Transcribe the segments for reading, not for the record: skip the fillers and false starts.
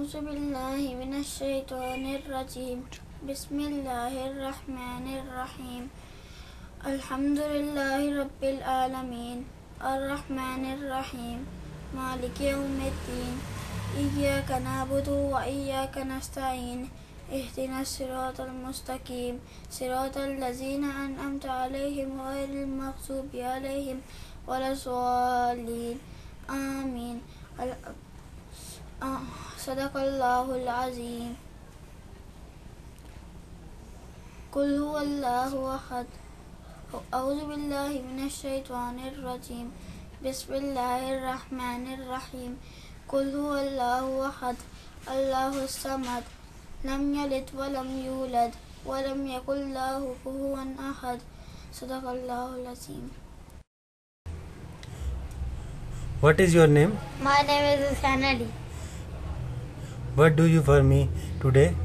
أعوذ بالله من الشيطان الرجيم بسم الله الرحمن الرحيم الحمد لله رب العالمين الرحمن الرحيم مالك يوم الدين إياك نعبد وإياك نستعين اهدنا الصراط المستقيم صراط الذين أنعمت عليهم غير المغضوب عليهم ولا الضالين آمين صدق الله العظيم قل هو الله أحد أعوذ بالله من الشيطان الرجيم بسم الله الرحمن الرحيم قل هو الله أحد الله الصمد لم يلد ولم يولد ولم يكن له كفوا أحد صدق الله العظيم. What is your name? My name is Hussain Ali. What do you for me today?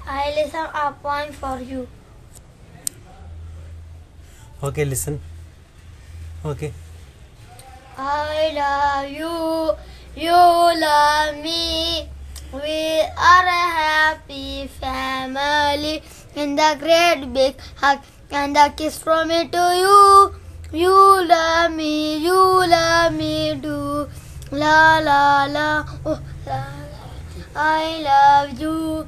I listen a poem for you. Okay, listen. Okay. I love you, you love me. We are a happy family. In the great big hug and a kiss from me to you. You love me too. La la la, oh la la. I love you,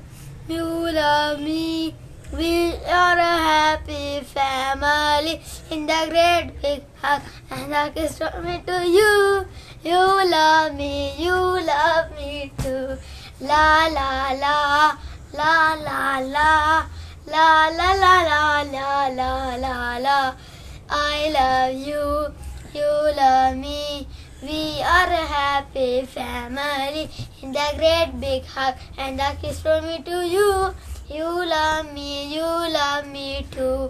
you love me. We are a happy family. In the great big hug and a kiss from me to you. You love me too. La la la, la la la, la la la la la la la la. I love you, you love me. We are a happy family. In the great big hug and a kiss from me to you. You love me too.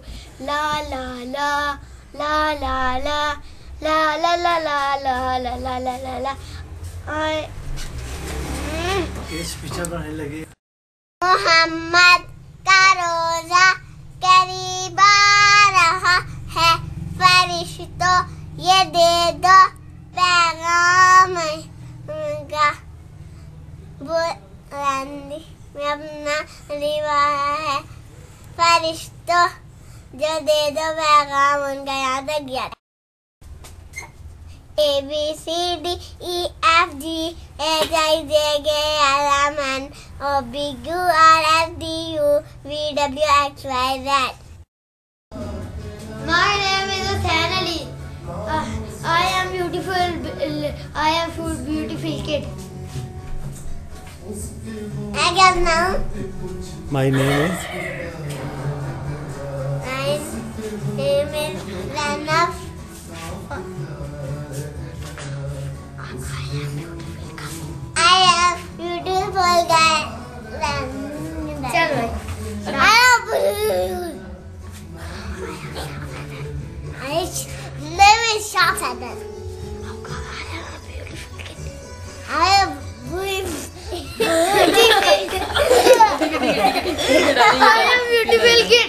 La la la, la la la, la la la la la la la la la la. Mohammad का रोजा करीब आ रहा है, फरिश्तों ये दे दो पैगाम का। बुलंदी में अपना रिवाया है, फरिश्तों जो दे दो पैगाम उनका यहाँ तक गया। A B C D E F G H I J K L M N O P Q R S T U V W X Y Z. My name is Hussain Ali. I am beautiful. I am full beautiful kid. I got now. My name is Ranaf. I am beautiful guy. चल भाई. Name is Shafadar. I am beautiful. I am beautiful kid.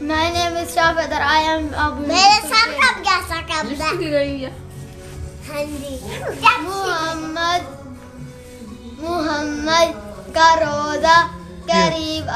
My name is Shafadar. I am a मेरे beautiful साथ kid. कब कैसा कब हाँ जी मोहम्मद का रोजा करीब आ